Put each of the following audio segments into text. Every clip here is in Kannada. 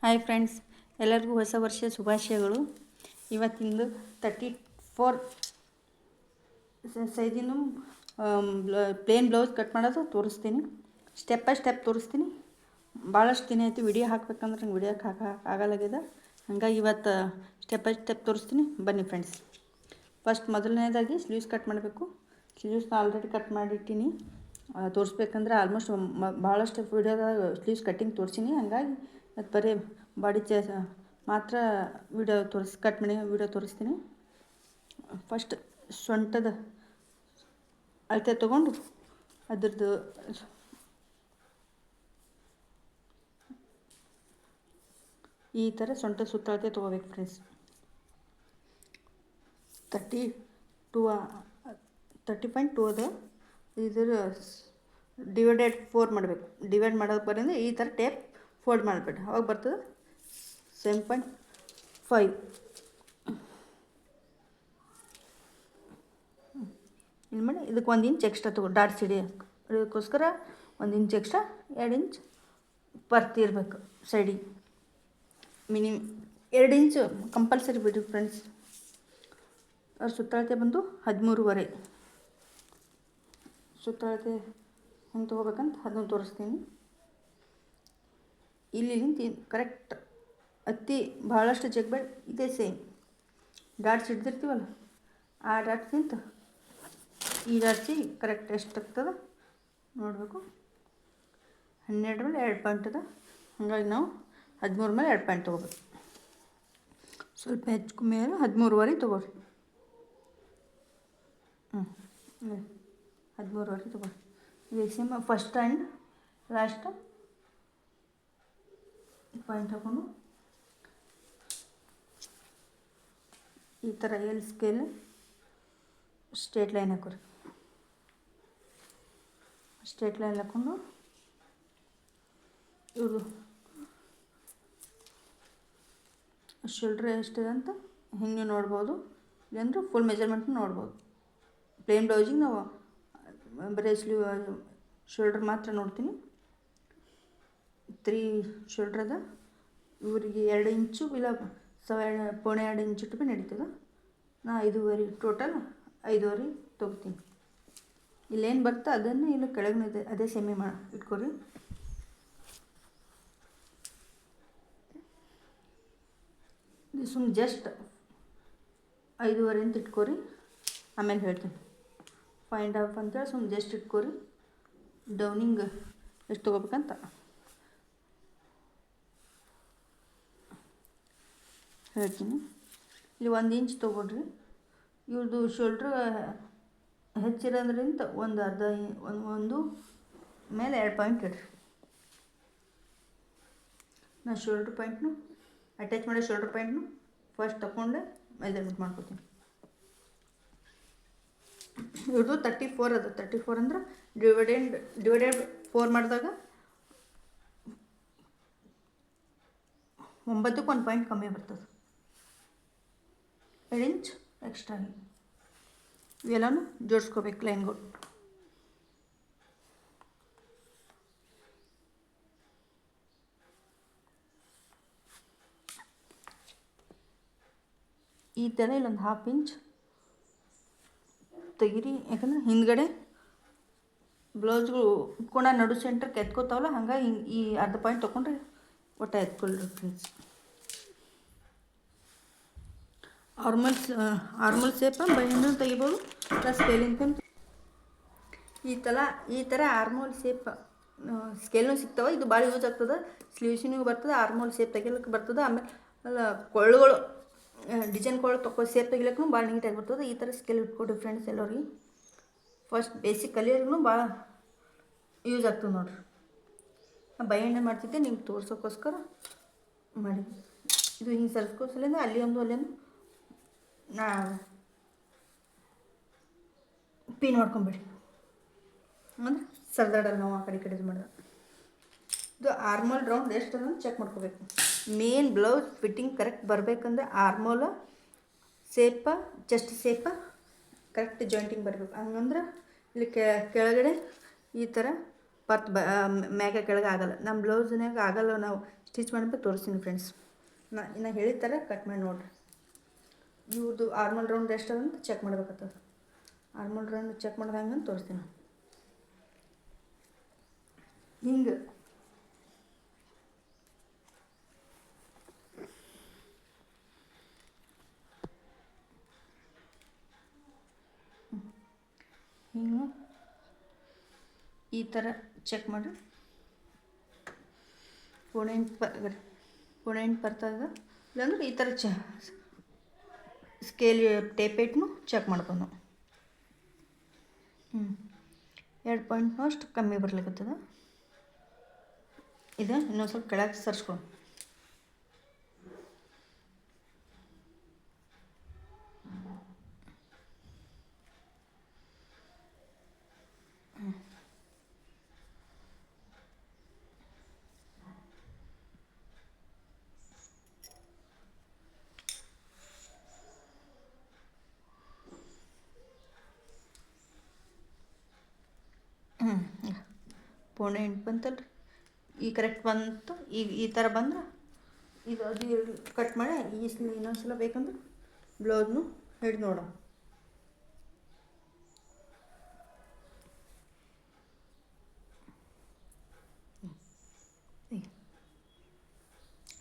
ಹಾಯ್ ಫ್ರೆಂಡ್ಸ್, ಎಲ್ಲರಿಗೂ ಹೊಸ ವರ್ಷ ಶುಭಾಶಯಗಳು. ಇವತ್ತಿಂದು 34 ಸೈಜಿನ ಪ್ಲೇನ್ ಬ್ಲೌಸ್ ಕಟ್ ಮಾಡೋದು ತೋರಿಸ್ತೀನಿ. ಸ್ಟೆಪ್ ಬೈ ಸ್ಟೆಪ್ ತೋರಿಸ್ತೀನಿ. ಭಾಳಷ್ಟು ದಿನ ಆಯಿತು ವಿಡಿಯೋ ಹಾಕ್ಬೇಕಂದ್ರೆ ನಂಗೆ ವಿಡಿಯೋಕ್ಕೆ ಆಗಲ್ಲಾಗಿದೆ. ಹಾಗಾಗಿ ಇವತ್ತು ಸ್ಟೆಪ್ ಬೈ ಸ್ಟೆಪ್ ತೋರಿಸ್ತೀನಿ. ಬನ್ನಿ ಫ್ರೆಂಡ್ಸ್. ಫಸ್ಟ್ ಮೊದಲನೇದಾಗಿ ಸ್ಲೀವ್ಸ್ ಕಟ್ ಮಾಡಬೇಕು. ಸ್ಲೀವ್ಸ್ನ ಆಲ್ರೆಡಿ ಕಟ್ ಮಾಡಿಟ್ಟಿನಿ. ತೋರಿಸ್ಬೇಕಂದ್ರೆ ಆಲ್ಮೋಸ್ಟ್ ಭಾಳಷ್ಟು ವಿಡಿಯೋದಾಗ ಸ್ಲೀವ್ಸ್ ಕಟ್ಟಿಂಗ್ ತೋರಿಸೀನಿ. ಹಾಗಾಗಿ ಅದು ಬರೀ ಬಾಡಿ ಮಾತ್ರ ಕಟ್ ಮಾಡಿ ವಿಡಿಯೋ ತೋರಿಸ್ತೀನಿ. ಫಸ್ಟ್ ಸೊಂಟದ ಅಳತೆ ತೊಗೊಂಡು ಅದ್ರದ್ದು ಈ ಥರ ಸೊಂಟ ಸುತ್ತ ಅಳತೆ ತೊಗೋಬೇಕು ಫ್ರೆಂಡ್ಸ್. 30.2 ಅದ. ಇದ್ರ ಡಿವೈಡೆಡ್ 4 ಮಾಡಬೇಕು. ಡಿವೈಡ್ ಮಾಡೋಕೆ ಬರೋಂದ್ರೆ ಈ ಥರ ಟೇಪ್ ಫೋಲ್ಡ್ ಮಾಡಿಬಿಟ್ಟು ಅವಾಗ ಬರ್ತದೆ 7.5. ಇಲ್ಲಿ ಮಾಡಿ ಇದಕ್ಕೆ 1 ಇಂಚ್ ಎಕ್ಸ್ಟ್ರಾ ತಗೋ. ಡಾಟ್ ಸಿಡಿ ಅದಕ್ಕೋಸ್ಕರ 1 ಇಂಚ್ ಎಕ್ಸ್ಟ್ರಾ 2 ಇಂಚ್ ಬರ್ತಿರ್ಬೇಕು ಸೈಡಿಗೆ. ಮಿನಿಮಮ್ 2 ಇಂಚು ಕಂಪಲ್ಸರಿ ಬಿಡಿ ಫ್ರೆಂಡ್ಸ್. ಅವ್ರ ಸುತ್ತಳತೆ ಬಂದು 13.5. ಸುತ್ತಳತೆ ಹೆಂಗೆ ತೊಗೋಬೇಕಂತ ಅದನ್ನು ತೋರಿಸ್ತೀನಿ. ಇಲ್ಲಿ ಕರೆಕ್ಟ್ ಭಾಳಷ್ಟು ಜಗ್ಬೇಡ. ಇದೇ ಸೇಮ್ ಡಾಟ್ಸ್ ಹಿಡ್ದಿರ್ತೀವಲ್ಲ, ಆ ಡಾಟ್ಸ್ಗಿಂತ ಈ ಡಾಟ್ಸಿ ಕರೆಕ್ಟ್ ಎಷ್ಟು ಆಗ್ತದೆ ನೋಡಬೇಕು. 12 ಮೇಲೆ 2 ಪಾಯಿಂಟ್ ಅದ. ಹಾಗಾಗಿ ನಾವು 13 ಮೇಲೆ 2 ಪಾಯಿಂಟ್ ತೊಗೋಬೇಕು. ಸ್ವಲ್ಪ ಹೆಚ್ಚು ಮೇಲೆ 13.5 ತೊಗೋರಿ. 13.5 ತೊಗೊಳ್ರಿ. ಇದು same first and last point ಹಾಕೊಂಡು ಈ ಥರ ಸ್ಕೇಲ್ ಸ್ಟ್ರೇಟ್ ಲೈನ್ ಹಾಕೋರಿ. ಸ್ಟ್ರೇಟ್ ಲೈನ್ ಹಾಕ್ಕೊಂಡು ಇವರು ಶೋಲ್ಡ್ರ್ ಎಷ್ಟಿದೆ ಅಂತ ಹಿಂಗೆ ನೋಡ್ಬೋದು. ಇಲ್ಲಾಂದ್ರೆ ಫುಲ್ ಮೆಜರ್ಮೆಂಟ್ನ ನೋಡ್ಬೋದು. ಪ್ಲೇನ್ ಬ್ಲೌಸಿಗೆ ನಾವು ಬರೀ ಶೋಲ್ಡ್ರ್ ಮಾತ್ರ ನೋಡ್ತೀನಿ. 3 ಶೋಲ್ಡ್ರ್ ಅದ. ಇವರಿಗೆ 2 ಇಂಚು ಇಲ್ಲ 1.5 ಇಂಚು ಇಟ್ಟು ನಡೀತದೆ. ನಾ 5.5 ಟೋಟಲ್ 5.5 ತೊಗೋತೀನಿ. ಇಲ್ಲೇನು ಬರ್ತಾ ಅದನ್ನು ಇಲ್ಲಿ ಕೆಳಗೆ ಅದೇ ಸೆಮಿ ಇಟ್ಕೊರಿ. ಸುಮ್ಮನೆ ಜಸ್ಟ್ 5.5 ಅಂತ ಇಟ್ಕೊರಿ. ಆಮೇಲೆ ಹೇಳ್ತೀನಿ 5.5 ಅಂತೇಳಿ ಸುಮ್ಮನೆ ಜಸ್ಟ್ ಇಟ್ಕೊರಿ. ಡೌನಿಂಗ್ ಎಷ್ಟು ತೊಗೋಬೇಕಂತ ಹೇಳ್ತೀನಿ. ಇಲ್ಲಿ 1 ಇಂಚ್ ತೊಗೊಳ್ರಿ. ಇವ್ರದ್ದು ಶೋಲ್ಡ್ರ್ ಹೆಚ್ಚಿರೋದ್ರಿಂದ ಒಂದು ಮೇಲೆ 2 ಪಾಯಿಂಟ್ ಇಡ್ರಿ. ನಾನು ಶೋಲ್ಡ್ರ್ ಪಾಯಿಂಟ್ನು ಅಟ್ಯಾಚ್ ಮಾಡೋ ಶೋಲ್ಡ್ರ್ ಪಾಯಿಂಟ್ನು ಫಸ್ಟ್ ತಗೊಂಡೆ ಮೆಜರ್ಮೆಂಟ್ ಮಾಡ್ಕೊತೀನಿ. ಇವ್ರದ್ದು 34 ಅದ. 34 ಅಂದ್ರೆ ಡಿವೈಡೆಡ್ 4 ಮಾಡಿದಾಗ 9ಕ್ಕೆ 1 ಪಾಯಿಂಟ್ ಕಮ್ಮಿ ಬರ್ತದೆ. 2 ಇಂಚ್ ಎಕ್ಸ್ಟ್ರಾ ಇವೆಲ್ಲನೂ ಜೋಡಿಸ್ಕೋಬೇಕು ಲೈನ್ಗಳು. ಈ ಥರ ಇಲ್ಲೊಂದು 1/2 ಇಂಚ್ ತೆಗಿರಿ. ಯಾಕಂದರೆ ಹಿಂದ್ಗಡೆ ಬ್ಲೌಸ್ಗಳು ಉಟ್ಕೊಂಡ ನಡು ಸೆಂಟ್ರಿಗೆ ಎತ್ಕೋತಾವಲ್ಲ, ಹಂಗಾಗಿ ಈ ಅರ್ಧ ಪಾಯಿಂಟ್ ತೊಗೊಂಡ್ರೆ ಒಟ್ಟು ಎತ್ಕೊಳ್ರಿ ಫ್ರೆಂಡ್ಸ್. ಆರ್ಮಲ್ ಸೇಪ ಬೈಂಡು ತೆಗಿಬೋದು. ಪ್ಲಸ್ ಸ್ಕೇಲಿಂಗ್ ಪೆನ್ ಈ ಥರ ಆರ್ಮೋಲ್ ಸೇಪ್ ಸ್ಕೇಲ್ನೂ ಸಿಗ್ತಾವೆ. ಇದು ಭಾಳ ಯೂಸ್ ಆಗ್ತದೆ. ಸ್ಲೀವ್ಸಿನಿಗೂ ಬರ್ತದೆ, ಆರ್ಮೋಲ್ ಸೇಪ್ ತೆಗಿಲಿಕ್ಕೆ ಬರ್ತದೆ. ಆಮೇಲೆ ಕೊಳ್ಳುಗಳು ಡಿಸೈನ್ ಕೊಳ್ಳು ಸೇಪ್ ತೆಗಿಲಿಕ್ಕೂ ಭಾಳ ನೀಟಾಗಿ ಬರ್ತದೆ. ಈ ಥರ ಸ್ಕೇಲ್ ಇಟ್ಕೊಡ್ರಿ ಫ್ರೆಂಡ್ಸ್ ಎಲ್ಲರಿಗೆ. ಫಸ್ಟ್ ಬೇಸಿಕ್ ಕಲಿಯೋರ್ಗೂ ಭಾಳ ಯೂಸ್ ಆಗ್ತದೆ ನೋಡಿರಿ. ನಾನು ಬೈಂಡ್ ಮಾಡ್ತಿದ್ದೆ, ನಿಮ್ಗೆ ತೋರ್ಸೋಕ್ಕೋಸ್ಕರ ಮಾಡಿ. ಇದು ಹಿಂಗೆ ಸರ್ಸ್ಕೋಸಲಿಂದ ಅಲ್ಲೊಂದು ನಾ ಪಿನ್ ಹೊಡ್ಕೊಂಬಿಡಿ. ಅಂದರೆ ಸರ್ದಾಡಲ್ಲ ನಾವು ಆ ಕಡೆ ಮಾಡಿದ್ರೆ. ಇದು ಆರ್ಮೋಲ್ ರೌಂಡ್ ಎಷ್ಟು ಅಂತ ಚೆಕ್ ಮಾಡ್ಕೋಬೇಕು. ಮೇನ್ ಬ್ಲೌಸ್ ಫಿಟ್ಟಿಂಗ್ ಕರೆಕ್ಟ್ ಬರಬೇಕಂದ್ರೆ ಆರ್ಮೋಲ ಸೇಪ ಚೆಸ್ಟ್ ಸೇಪ ಕರೆಕ್ಟ್ ಜಾಯಿಂಟಿಂಗ್ ಬರಬೇಕು. ಹಂಗಂದ್ರೆ ಇಲ್ಲಿ ಕೆಳಗಡೆ ಈ ಥರ ಮ್ಯಾಗ ಕೆಳಗೆ ಆಗಲ್ಲ. ನಮ್ಮ ಬ್ಲೌಸ್ನಾಗ ಆಗಲ್ಲ. ನಾವು ಸ್ಟಿಚ್ ಮಾಡ್ಬೇಕು ತೋರಿಸ್ತೀನಿ ಫ್ರೆಂಡ್ಸ್. ಇನ್ನು ಹೇಳಿದ ಥರ ಕಟ್ ಮಾಡಿ ನೋಡಿರಿ. ಇವ್ರದ್ದು ಆರ್ಮಲ್ ರೌಂಡ್ ಎಷ್ಟು ಅಂತ ಚೆಕ್ ಮಾಡ್ಬೇಕಾಗ್ತದೆ. ಆರ್ಮಲ್ ರೌಂಡ್ ಚೆಕ್ ಮಾಡ್ದಂಗೆ ಅಂತ ತೋರಿಸ್ತೀನಿ. ಹಿಂಗೆ ಹಿಂಗೆ ಈ ಥರ ಚೆಕ್ ಮಾಡಿರಿ. ಪುಣೆ ಎಂಟು ಬರ್ತದೆ. ಇಲ್ಲಾಂದ್ರೆ ಈ ಥರ ಸ್ಕೇಲ್ ಟೇಪ್ ಇಟ್ನು ಚೆಕ್ ಮಾಡ್ಬೋದು. 2 ಪಾಯಿಂಟ್ನೂ ಅಷ್ಟು ಕಮ್ಮಿ ಬರ್ಲಿಕ್ಕತ್ತದ. ಇದು ಇನ್ನೊಂದು ಸ್ವಲ್ಪ ಕೆಳಗೆ ಸರ್ಸ್ಕೊಂಡು ಪೌಣೆ 8 ಬಂತಲ್ರಿ. ಈ ಕರೆಕ್ಟ್ ಬಂತು. ಈಗ ಈ ಥರ ಬಂದ್ರೆ ಇದು ಅದು ಕಟ್ ಮಾಡಿ ಇನ್ನೊಂದ್ಸಲ ಬೇಕಂದ್ರೆ ಬ್ಲೌಸ್ನು ಹಿಡ್ದು ನೋಡೋ.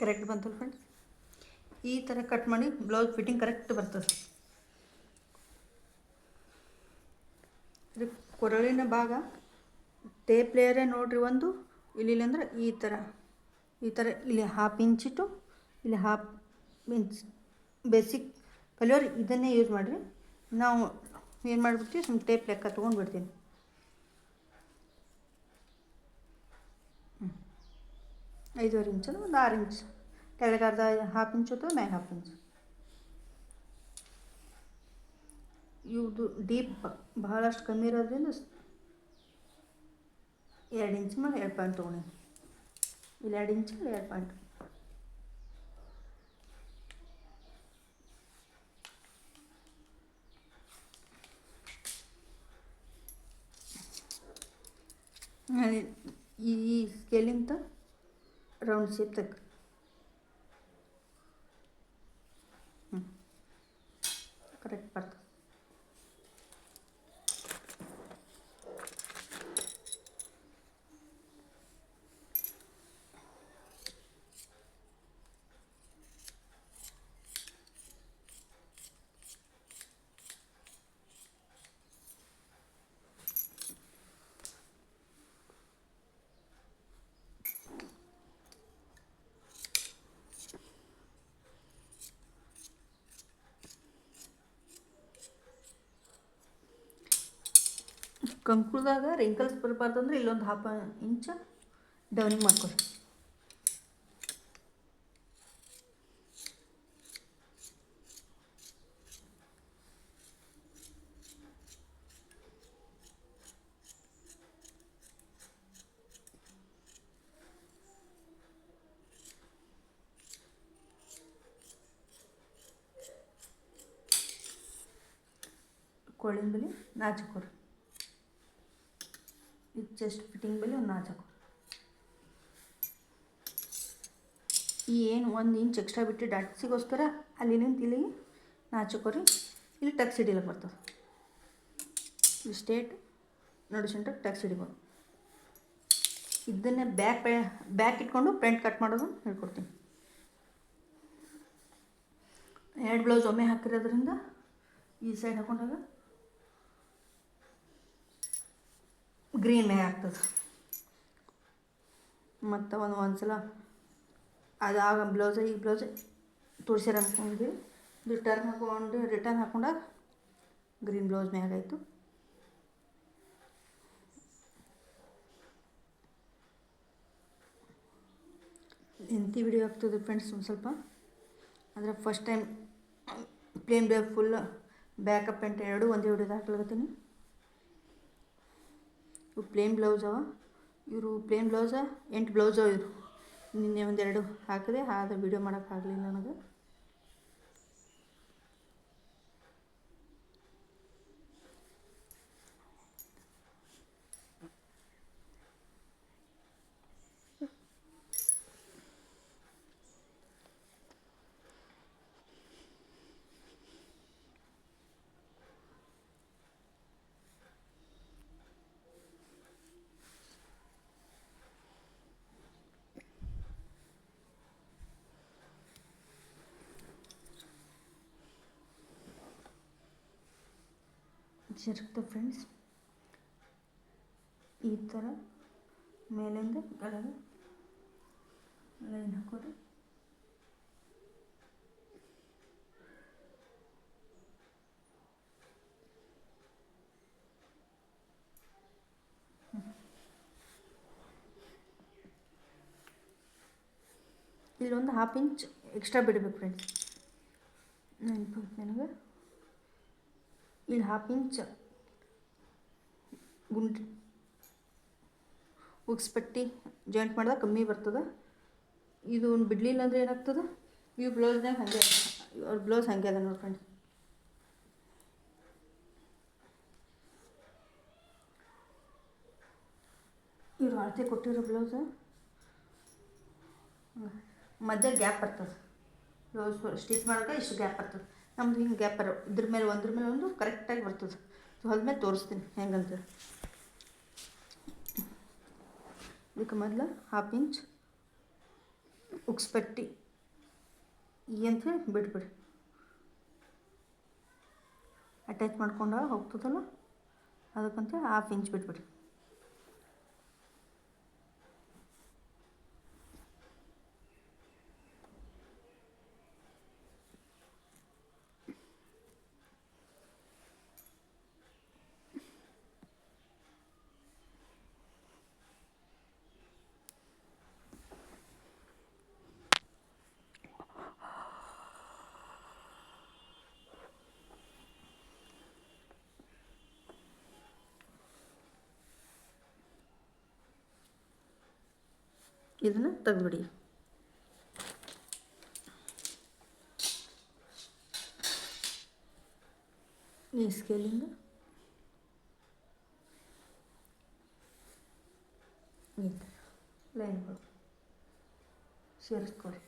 ಕರೆಕ್ಟ್ ಬಂತಲ್ಲ ಫ್ರೆಂಡ್ಸ್. ಈ ಥರ ಕಟ್ ಮಾಡಿ ಬ್ಲೌಸ್ ಫಿಟ್ಟಿಂಗ್ ಕರೆಕ್ಟ್ ಬರ್ತದೆ. ಇದು ಕೊರಳಿನ ಭಾಗ ಟೇಪ್ ಲೇಯರೇ ನೋಡಿರಿ. ಒಂದು ಇಲ್ಲಿ ಅಂದ್ರೆ ಈ ಥರ ಇಲ್ಲಿ 1/2 ಇಂಚ್ ಇಟ್ಟು ಇಲ್ಲಿ 1/2 ಇಂಚ್ ಬೇಸಿಕ್ ಕಲಿಯೋರು ಇದನ್ನೇ ಯೂಸ್ ಮಾಡಿರಿ. ನಾವು ಏನು ಮಾಡಿಬಿಡ್ತೀವಿ, ಸುಮ್ಮನೆ ಟೇಪ್ ಲೆಕ್ಕ ತೊಗೊಂಡ್ಬಿಡ್ತೀನಿ. 5.5 ಇಂಚ್ ಒಂದು 6 ಇಂಚ್ ಕೆಳಗೆ ಅರ್ಧ 1/2 ಇಂಚ್ ಅಥವಾ ಮ್ಯಾಗ 1/2 ಇಂಚ್. ಇವ್ದು ಡೀಪ್ ಬಹಳಷ್ಟು ಕಮ್ಮಿ ಇರೋದ್ರಿಂದ 2 ಇಂಚ್ ಮೇಲೆ 2 ಪಾಯಿಂಟ್ ತೊಗೊಂಡು ಇಲ್ಲಿ 2 ಇಂಚ್ ಮೇಲೆ 2 ಪಾಯಿಂಟ್. ಈ ಸ್ಕೇಲಿಂದ ರೌಂಡ್ ಶೇಪ್ ತೆಗ್ ಕರೆಕ್ಟ್ ಬರ್ತದೆ. ಕಂಕುಳದಾಗ ರಿಂಕಲ್ಸ್ ಬರಬಾರ್ದಂದ್ರೆ ಇಲ್ಲೊಂದು 1/2 ಇಂಚ್ ಡೌನಿಂಗ್ ಮಾಡ್ಕೊಳ್ಳಿ. ಕೋಳಿನ ಬಲಿ ನಾಚಕೋರಿ. ಈ ಚೆಸ್ಟ್ ಫಿಟ್ಟಿಂಗ್ ಬಲಿ ಒಂದು ನಾಚಕೋರಿ. ಈ ಏನು 1 ಇಂಚ್ ಎಕ್ಸ್ಟ್ರಾ ಬಿಟ್ಟು ಡಾಟ್ಸಿಗೋಸ್ಕರ ಅಲ್ಲಿನಿಂದ ಇಲ್ಲಿಗೆ ನಾಚಕೋರಿ. ಇಲ್ಲಿ ಟಕ್ಸ್ ಹಿಡಿಲಕ್ಕೆ ಬರ್ತದೆ. ಇಲ್ಲಿ ಸ್ಟೇಟ್ ನಡು ಸೆಂಟರ್ ಟಕ್ಸ್ ಹಿಡಿಬೋದು. ಇದನ್ನೇ ಬ್ಯಾಕ್ ಇಟ್ಕೊಂಡು ಫ್ರಂಟ್ ಕಟ್ ಮಾಡೋದು ಹೇಳ್ಕೊಡ್ತೀನಿ. 2 ಬ್ಲೌಸ್ ಒಮ್ಮೆ ಹಾಕಿರೋದ್ರಿಂದ ಈ ಸೈಡ್ ಹಾಕೊಂಡಾಗ ಗ್ರೀನ್ ಮ್ಯಾಗ ಆಗ್ತದೆ. ಮತ್ತು ಒಂದ್ಸಲ ಅದಾಗ ಬ್ಲೌಸ್ ಈ ಬ್ಲೌಸ್ ತೋರಿಸಿರ ಅನ್ಕೊಂಡಿದ್ದೀವಿ. ರಿಟರ್ನ್ ಹಾಕೊಂಡಾಗ ಗ್ರೀನ್ ಬ್ಲೌಸ್ ಮ್ಯಾಗ ಆಯಿತು. ಎಂತಿ ವಿಡಿಯೋ ಆಗ್ತದೆ ಫ್ರೆಂಡ್ಸ್ ಒಂದು ಸ್ವಲ್ಪ. ಅಂದರೆ first time plain blouse full backup pant ಎರಡೂ ಒಂದೇ ವಿಡಿಯೋದ ಹಾಕ್ಲತ್ತೀನಿ. ಇವು ಪ್ಲೇನ್ ಬ್ಲೌಸ್ ಅವ. ಇವರು ಪ್ಲೇನ್ ಬ್ಲೌಸ 8 ಬ್ಲೌಸ್ ಅವ. ಇವರು ನಿನ್ನೆ ಒಂದೆರಡು ಹಾಕಿದೆ, ಆದರೆ ವಿಡಿಯೋ ಮಾಡೋಕ್ಕಾಗಲಿಲ್ಲ ನನಗೆ. ಜರುಗ್ತವೆ ಫ್ರೆಂಡ್ಸ್. ಈ ಥರ ಮೇಲಿಂದ ಕೆಳಗೆ ಲೈನ್ ಹಾಕೋದು. ಇಲ್ಲೊಂದು 1/2 ಇಂಚ್ ಎಕ್ಸ್ಟ್ರಾ ಬಿಡಬೇಕು ಫ್ರೆಂಡ್ಸ್. ನೆನಪು ನನಗೆ ಇಲ್ಲಿ 1/2 ಇಂಚ್ ಗುಂಡಿ ಉಗ್ಸ್ಪಟ್ಟಿ ಜಾಯಿಂಟ್ ಮಾಡಿದಾಗ ಕಮ್ಮಿ ಬರ್ತದೆ. ಇದು ಬಿಡಲಿಲ್ಲ ಅಂದರೆ ಏನಾಗ್ತದೆ, ಇವು ಬ್ಲೌಸ್ನಾಗ ಹಾಗೆ ಅವ್ರ ಬ್ಲೌಸ್ ಹಾಗೆ ಅದ ನೋಡಿ ಫ್ರೆಂಡ್ಸ್. ಇವ್ರು ಅಳತೆ ಕೊಟ್ಟಿರೋ ಬ್ಲೌಸ್ ಮಧ್ಯ ಗ್ಯಾಪ್ ಬರ್ತದೆ. ಬ್ಲೌಸ್ ಸ್ಟಿಚ್ ಮಾಡೋಕೆ ಇಷ್ಟು ಗ್ಯಾಪ್ ಬರ್ತದೆ. ನಮ್ದು ಹಿಂಗೆ ಗ್ಯಾಪ್ ಬರೋ ಇದ್ರ ಮೇಲೆ ಒಂದು ಕರೆಕ್ಟಾಗಿ ಬರ್ತದೆ. ಹೊಲ್ಮೇಲೆ ತೋರಿಸ್ತೀನಿ ಹೆಂಗಂತೇಳಿ. ಇದಕ್ಕೆ ಮೊದಲು 1/2 ಇಂಚ್ ಉಗ್ಸ್ಪಟ್ಟಿ ಅಂಥೇಳಿ ಬಿಟ್ಬಿಡಿ. ಅಟ್ಯಾಚ್ ಮಾಡ್ಕೊಂಡು ಹೋಗ್ತದಲ್ಲ ಅದಕ್ಕಂತೇಳಿ 1/2 ಇಂಚ್ ಬಿಟ್ಬಿಡಿ. ಇದನ್ನು ತೆಗೆದ್ಬಿಡಿ. ಈ ಸ್ಕೇಲಿಂದ ಈ ಥರ ಲೈನ್ಗಳು ಸೇರಿಸ್ಕೊಳ್ಳಿ.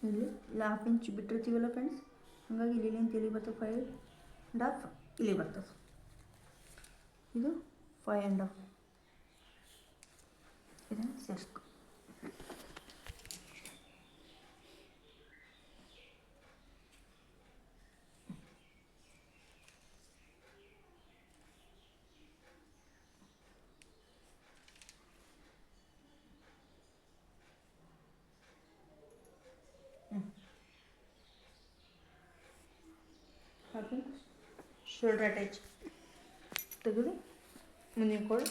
ಇಲ್ಲಿ 1/2 ಇಂಚ್ ಬಿಟ್ಟಿರ್ತೀವಲ್ಲ ಫ್ರೆಂಡ್ಸ್, ಹಾಗಾಗಿ ಇಲ್ಲಿಂದ ಇಲ್ಲಿ ಬರ್ತದೆ 5.5 ಇಲ್ಲಿ ಬರ್ತದೆ. ಇದು 5.5 ಇದನ್ನು ಸೇರಿಸ್ಕೊ. ಹಾಕಿ ಶೋಲ್ಡರ್ ಅಟ್ಯಾಚ್ ತೆಗೆದು ಮುಂದಿನ ಕೋಡ್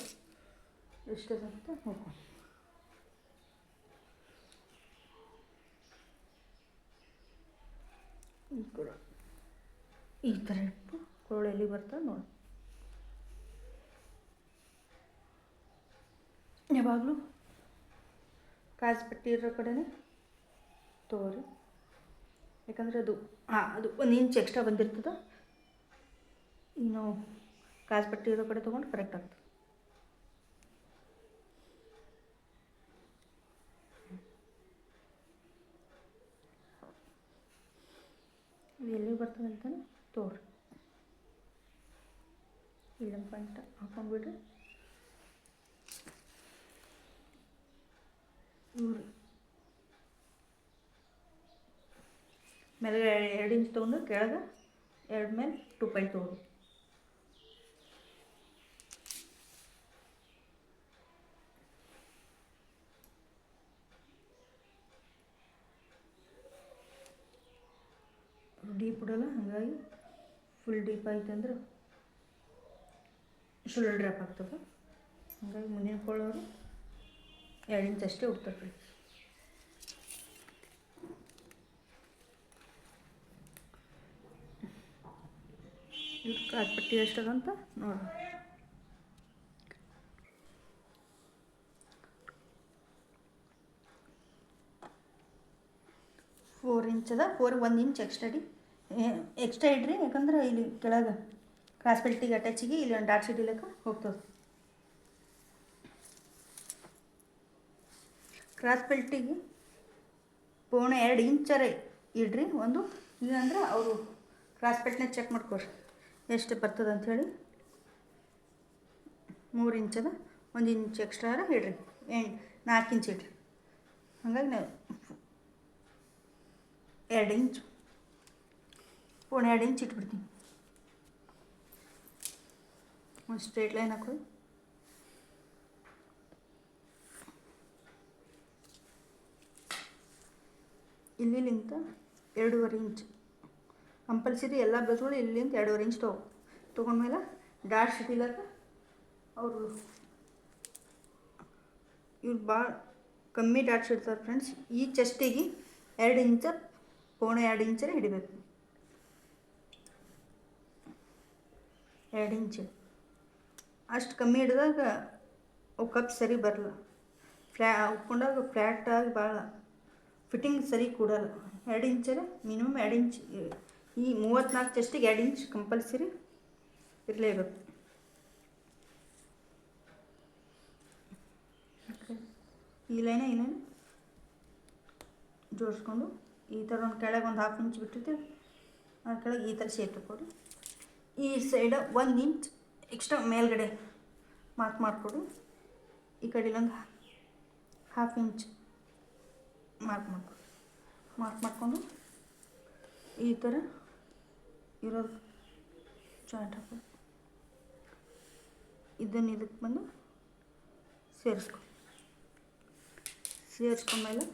ಎಷ್ಟು ಅಂತ ನೋಡ್ಕೊಂಡು ಈ ಕೂಡ ಈ ಥರ ಇಟ್ಟು ಕೋಳು ಎಲ್ಲಿ ಬರ್ತದೆ ನೋಡಿ. ಯಾವಾಗಲೂ ಕಾಜುಪಟ್ಟಿ ಇರೋ ಕಡೆನೇ ತಗೋರಿ. ಯಾಕಂದರೆ ಅದು 1 ಇಂಚ್ ಎಕ್ಸ್ಟ್ರಾ ಬಂದಿರ್ತದೆ. ಇನ್ನು ಕಾಜುಪಟ್ಟಿ ಇರೋ ಕಡೆ ತೊಗೊಂಡು ಕರೆಕ್ಟ್ ಆಗ್ತದೆ. ಎಲ್ಲಿ ಬರ್ತದೆ ಅಂತಾನೆ ತೋರಿ. ಇಲ್ಲೊಂದು ಪಾಯಿಂಟ್ ಹಾಕೊಂಡ್ಬಿಡ್ರಿ. ಇವ್ರು ಮೇಲೆ 2 ಇಂಚ್ ತೊಗೊಂಡು ಕೆಳಗೆ 2 ಮೇಲೆ 2 ಪಾಯಿಂಟ್ ತೊಗೊಂಡು ಡೀಪ್ ಇಡಲ್ಲ. ಹಾಗಾಗಿ ಫುಲ್ ಡೀಪ್ ಆಯ್ತು ಅಂದ್ರೆ ಶೋಲ್ಡರ್ ಡ್ರಾಪ್ ಆಗ್ತದೆ. ಹಾಗಾಗಿ ಮುಂದಿನ ಕೊಳ್ಳೋರು 2 ಇಂಚ್ ಅಷ್ಟೇ ಉಡ್ತಾರೆ. ಇದು ಕಾಜುಪಟ್ಟಿ ಎಷ್ಟದಂತ ನೋಡಿ. 4 ಇಂಚ್ ಅದ. 1 ಇಂಚ್ ಎಕ್ಸ್ಟ್ರಾ ಇಡ್ರಿ. ಯಾಕಂದ್ರೆ ಇಲ್ಲಿ ಕೆಳಗೆ ಕಾಜುಪಟ್ಟಿಗೆ ಅಟ್ಯಾಚಿಗೆ ಇಲ್ಲಿ ಒಂದು ಡಾಟ್ ಸಿಡಿಲಕ್ಕೆ ಹೋಗ್ತದೆ. ಕಾಜುಪಟ್ಟಿಗೆ 1.5 ಇಂಚರ ಇಡ್ರಿ. ಒಂದು ಇಲ್ಲಾಂದ್ರೆ ಅವರು ಕಾಜುಪಟ್ಟಿನ ಚೆಕ್ ಮಾಡ್ಕೊರಿ ಎಷ್ಟು ಬರ್ತದೆ ಅಂಥೇಳಿ. 3 ಇಂಚದ 1 ಇಂಚ್ ಎಕ್ಸ್ಟ್ರಾ ಇಡ್ರಿ, 4 ಇಂಚ್ ಇಡ್ರಿ. ಹಾಗಾಗಿ ನಾವು 2 ಇಂಚ್ 2 ಇಂಚ್ ಇಟ್ಬಿಡ್ತೀನಿ. ಒಂದು ಸ್ಟ್ರೇಟ್ ಲೈನ್ ಹಾಕೋದು. ಇಲ್ಲಿಂದ 2.5 ಇಂಚ್ ಕಂಪಲ್ಸರಿ ಎಲ್ಲ ಬ್ಲೌಸ್ಗಳು ಇಲ್ಲಿಂದ 2.5 ಇಂಚ್ ತೊಗೊಂಡ್ಮೇಲೆ ಡಾಟ್ಸ್ ಇಟ್ಟಿಲ್ಲಕ ಅವರು ಇವ್ರು ಭಾಳ ಕಮ್ಮಿ ಡಾಟ್ಸ್ ಇಡ್ತಾರೆ ಫ್ರೆಂಡ್ಸ್. ಈ ಚೆಸ್ಟಿಗೆ 2 ಇಂಚ 2.5 ಇಂಚರೇ ಹಿಡಿಬೇಕು. 2 ಇಂಚ್ ಅಷ್ಟು ಕಮ್ಮಿ ಹಿಡಿದಾಗ ಅವು ಕಪ್ ಸರಿ ಬರಲ್ಲ, ಉಟ್ಕೊಂಡಾಗ ಫ್ಲ್ಯಾಟಾಗಿ ಭಾಳ ಫಿಟ್ಟಿಂಗ್ ಸರಿ ಕೊಡಲ್ಲ. 2 ಇಂಚರೇ ಮಿನಿಮಮ್ 2 ಇಂಚ್. ಈ 34 ಚೆಸ್ಟಿಗೆ 2 ಇಂಚ್ ಕಂಪಲ್ಸರಿ ಇರಲೇಬೇಕು. ಈ ಲೈನ್ ಜೋಡಿಸ್ಕೊಂಡು ಈ ಥರ ಒಂದು ಕೆಳಗೆ ಒಂದು 1/2 ಇಂಚ್ ಬಿಟ್ಟಿರ್ತೀವಿ, ಆ ಕೆಳಗೆ ಈ ಥರ ಶೇಪ್ ತಗೊಳ್ಳಿ. ಈ ಸೈಡ 1 ಇಂಚ್ ಎಕ್ಸ್ಟ್ರಾ ಮೇಲ್ಗಡೆ ಮಾರ್ಕ್ ಮಾಡಿಕೊಡಿ. ಈ ಕಡೆ ಇಲ್ಲೊಂದು 1/2 ಇಂಚ್ ಮಾರ್ಕ್ ಮಾಡಿಕೊಂಡು ಈ ಥರ ಇರೋದು ಜಾಯಿಂಟ್ ಹಾಕೋದು. ಇದನ್ನು ಇದಕ್ಕೆ ಬಂದು ಸೇರಿಸ್ಕೊಂಡ್ಮೇಲೆ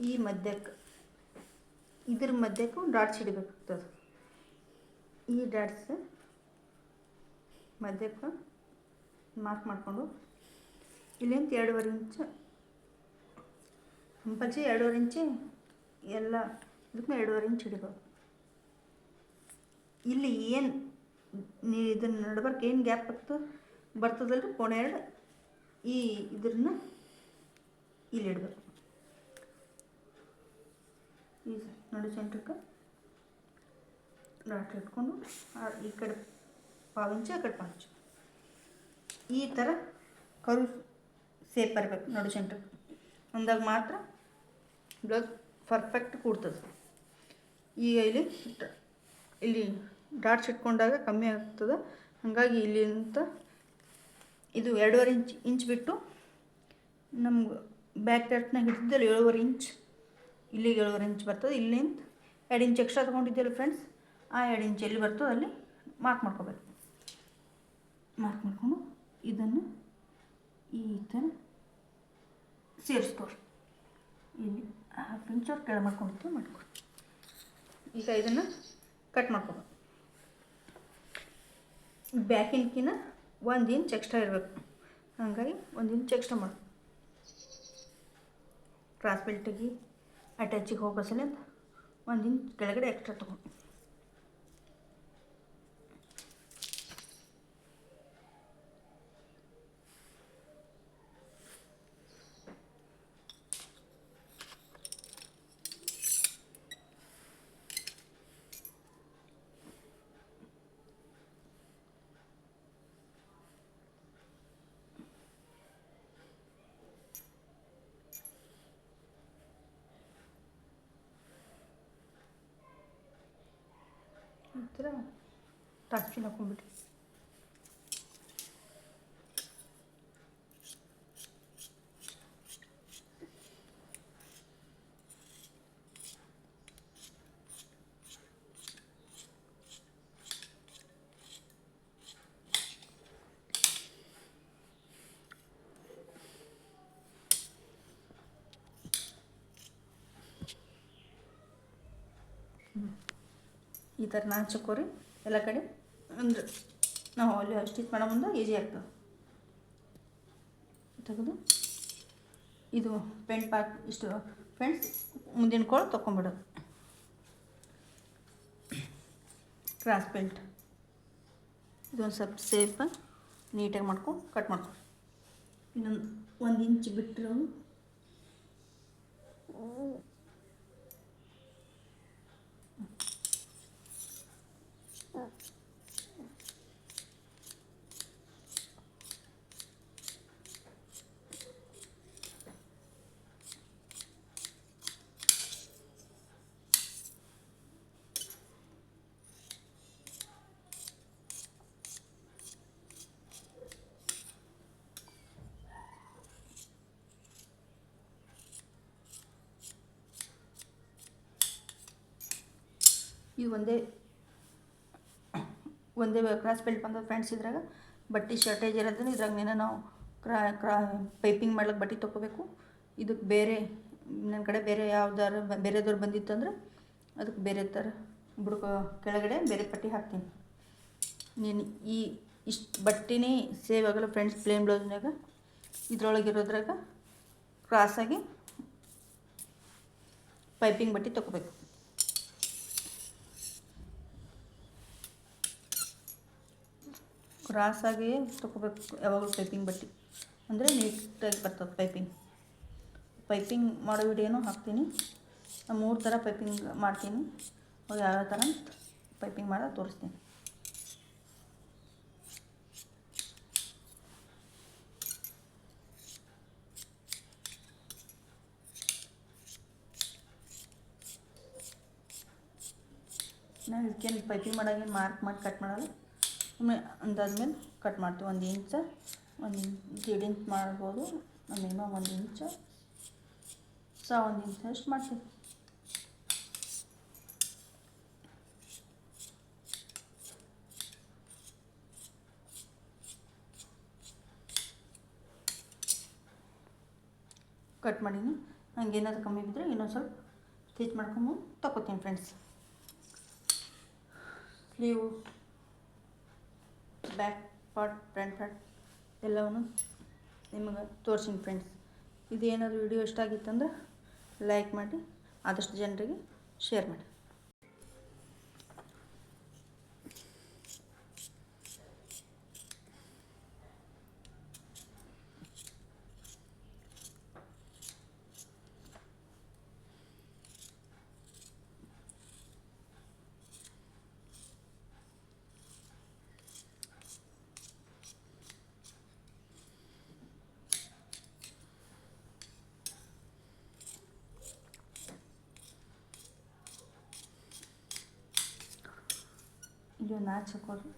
ಈ ಮಧ್ಯಕ್ಕೆ ಇದ್ರ ಮಧ್ಯಕ್ಕೆ ಒಂದು ಡಾಟ್ಸ್ ಹಿಡಿಬೇಕಾಗ್ತದೆ. ಈ ಡಾಟ್ಸ್ ಮಧ್ಯಕ್ಕೆ ಮಾರ್ಕ್ ಮಾಡಿಕೊಂಡು ಇಲ್ಲಿಂದ 2.5 ಇಂಚ್ ಕಂಪಲ್ಸರಿ 2.5 ಇಂಚ್ ಎಲ್ಲ ಇದಕ್ಕೆ 2.5 ಇಂಚ್ ಹಿಡಿಬೇಕು. ಇಲ್ಲಿ ಏನು ಇದನ್ನು ನಡ್ಬರ್ಕ್ ಏನು ಗ್ಯಾಪ್ ಬರ್ತದಲ್ರಿ 2.5 ಈ ಇದ್ರನ್ನ ಇಲ್ಲಿ ಇಡಬೇಕು. ಈ ನಡು ಸೆಂಟ್ರಕ್ಕೆ ಡಾಟ್ ಇಟ್ಕೊಂಡು ಈ ಕಡೆ 1/2 ಇಂಚ್ ಆ ಕಡೆ 1/2 ಇಂಚ್ ಈ ಥರ ಕರು ಸೇಪ್ ಬರಬೇಕು ನಡು ಸೆಂಟ್ರಕ್ಕೆ. ಅಂದಾಗ ಮಾತ್ರ ಬ್ಲೌಸ್ ಪರ್ಫೆಕ್ಟ್ ಕೂಡ್ತದೆ. ಈಗ ಇಲ್ಲಿ ಡಾಟ್ಸ್ ಇಟ್ಕೊಂಡಾಗ ಕಮ್ಮಿ ಆಗ್ತದೆ. ಹಾಗಾಗಿ ಇಲ್ಲಿಂದ ಇದು 2.5 ಇಂಚ್ ಬಿಟ್ಟು ನಮ್ಗೆ ಬ್ಯಾಕ್ ಪಾರ್ಟ್ನಾಗ ಹಿಡಿದಿದ್ದಲ್ಲ 7.5 ಇಂಚ್, ಇಲ್ಲಿಗೆ 7.5 ಇಂಚ್ ಬರ್ತದೆ. ಇಲ್ಲಿಂದ 2 ಇಂಚ್ ಎಕ್ಸ್ಟ್ರಾ ತೊಗೊಂಡಿದ್ದೆಲ್ಲ ಫ್ರೆಂಡ್ಸ್, ಆ 2 ಇಂಚ್ ಎಲ್ಲಿ ಬರ್ತದೆ ಅಲ್ಲಿ ಮಾರ್ಕ್ ಮಾಡ್ಕೋಬೇಕು. ಮಾರ್ಕ್ ಮಾಡಿಕೊಂಡು ಇದನ್ನು ಈ ಥರ ಸೇರಿಸ್ಕೊರಿ. ಇಲ್ಲಿ 1/2 ಇಂಚ್ ಅವ್ರು ಕೆಳಗೆ ಮಾಡ್ಕೊಡಿ. ಈಗ ಇದನ್ನು ಕಟ್ ಮಾಡ್ಕೊಬೇಕು. ಬ್ಯಾಕಿನ್ಕಿನ 1 ಇಂಚ್ ಎಕ್ಸ್ಟ್ರಾ ಇರಬೇಕು. ಹಾಗಾಗಿ 1 ಇಂಚ್ ಎಕ್ಸ್ಟ್ರಾ ಮಾಡಿ ಕ್ರಾಸ್ ಬೆಲ್ಟಿಗೆ ಅಟ್ಯಾಚಿಗೆ ಹೋಗೋ ಸಲಿಂದ 1 ಇಂಚ್ ಕೆಳಗಡೆ ಎಕ್ಸ್ಟ್ರಾ ತೊಗೊಂಡು ಈ ಥರ ಟಾಕ್ಸಿನ ಹಾಕೊಂಡ್ಬಿಟ್ಟು ಈ ಥರ ನಾಚಕೋರಿ ಎಲ್ಲ ಕಡೆ ಅಂದ್ರೆ ನಾವು ಅಲ್ಲಿ ಸ್ಟಿಚ್ ಮಾಡೋ ಮುಂದೆ ಈಸಿ ಆಗ್ತದೆ. ತೆಗೆದು ಇದು ಪೆಂಟ್ ಪಾರ್ಟ್ ಇಷ್ಟು ಫ್ರೆಂಡ್ಸ್ ಮುಂದಿನ ಕೋಳು ತೊಗೊಂಬಿಡೋದು. ಕ್ರಾಸ್ ಬೆಲ್ಟ್ ಇದೊಂದು ಸ್ವಲ್ಪ ಸೇಫ್ ನೀಟಾಗಿ ಮಾಡ್ಕೊಂಡು ಕಟ್ ಮಾಡ್ಕೊಂಡು ಇನ್ನೊಂದು 1 ಇಂಚ್ ಬಿಟ್ಟರು ಇದು ಒಂದೇ ಕ್ರಾಸ್ ಬೆಲ್ಟ್ ಬಂದ ಫ್ರೆಂಡ್ಸ್. ಇದ್ರಾಗ ಬಟ್ಟೆ ಶಾರ್ಟೇಜ್ ಇರೋದ್ರಿಂದ ಇದ್ರಾಗ ನಾವು ಪೈಪಿಂಗ್ ಮಾಡ್ಲಿಕ್ಕೆ ಬಟ್ಟೆ ತೊಗೋಬೇಕು. ಇದಕ್ಕೆ ಬೇರೆ ನನ್ನ ಕಡೆ ಬೇರೆ ಯಾವ್ದಾರು ಬೇರೆದವ್ರು ಬಂದಿತ್ತಂದ್ರೆ ಅದಕ್ಕೆ ಬೇರೆ ಥರ ಕೆಳಗಡೆ ಬೇರೆ ಪಟ್ಟಿ ಹಾಕ್ತೀನಿ. ನೀನು ಇಷ್ಟು ಬಟ್ಟೆನೇ ಸೇವ್ ಆಗಲ್ಲ ಫ್ರೆಂಡ್ಸ್. ಪ್ಲೇನ್ ಬ್ಲೌಸ್ನಾಗ ಇದ್ರೊಳಗಿರೋದ್ರಾಗ ಕ್ರಾಸಾಗಿ ಪೈಪಿಂಗ್ ಬಟ್ಟೆ ತೊಗೋಬೇಕು. ಕ್ರಾಸಾಗಿ ತೊಗೋಬೇಕು ಯಾವಾಗಲೂ ಪೈಪಿಂಗ್ ಬಟ್ಟೆ, ಅಂದರೆ ನೀಟಾಗಿ ಬರ್ತದೆ ಪೈಪಿಂಗ್ ಮಾಡೋ ವಿಡಿಯೋನೂ ಹಾಕ್ತೀನಿ. ನಾನು 3 ಥರ ಪೈಪಿಂಗ್ ಮಾಡ್ತೀನಿ. ಅವು ಯಾವ ಥರ ಪೈಪಿಂಗ್ ಮಾಡೋದು ತೋರಿಸ್ತೀನಿ. ನಾವು ಇದಕ್ಕೇನು ಪೈಪಿಂಗ್ ಮಾಡೋಂಗೇನು ಮಾರ್ಕ್ ಮಾಡಿ ಕಟ್ ಮಾಡಲ್ಲ. ಒಮ್ಮೆ ಅಂದಾದ್ಮೇಲೆ ಕಟ್ ಮಾಡ್ತೀವಿ. 1 ಇಂಚ್ 1.5 ಇಂಚ್ ಮಾಡ್ಬೋದು. ಮಿನಿಮಮ್ 1 ಇಂಚ್ 1 ಇಂಚ್ ಅಷ್ಟು ಮಾಡ್ತೀವಿ. ಕಟ್ ಮಾಡೀನಿ. ಹಂಗೇನಾದ್ರು ಕಮ್ಮಿ ಬಿದ್ದರೆ ಇನ್ನೊಂದು ಸ್ವಲ್ಪ ಸ್ಟಿಚ್ ಮಾಡ್ಕೊಂಡು ತಗೋತೀನಿ friends. Sleeve, back part, front part ಎಲ್ಲವನ್ನು ನಿಮಗೆ ತೋರಿಸಿನಿ ಫ್ರೆಂಡ್ಸ್. ಇದೇನಾದರೂ ವಿಡಿಯೋ ಇಷ್ಟ ಆಗಿತ್ತಂದ್ರೆ ಲೈಕ್ ಮಾಡಿ, ಆದಷ್ಟು ಜನರಿಗೆ ಶೇರ್ ಮಾಡಿ. ಇಲ್ಲಿ ಒಂದು ನಾಚ್ ಹಾಕೋದು.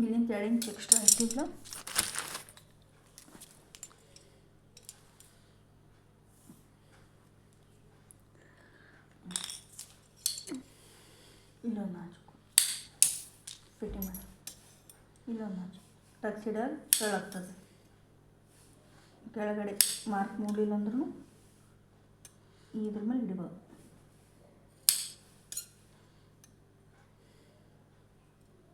ಇಲ್ಲಿಂದ 2 ಇಂಚ್ ಎಕ್ಸ್ಟ್ರಾ ಇಟ್ಟಿಲ್ಲ. ಇಲ್ಲೊಂದು ನಾಚು ಫಿಟ್ಟಿಂಗ್ ಮಾಡಿ, ಇಲ್ಲೊಂದು ನಾಚು ಟಕ್ ಸೈಡಲ್ಲಿ ಕೆಳಾಗ್ತದೆ. ಕೆಳಗಡೆ ಮಾರ್ಕ್ ಮೂಡಲಿಲ್ಲ ಅಂದ್ರೂ ಇದ್ರ ಮೇಲೆ ಹಿಡಿಬೋದು.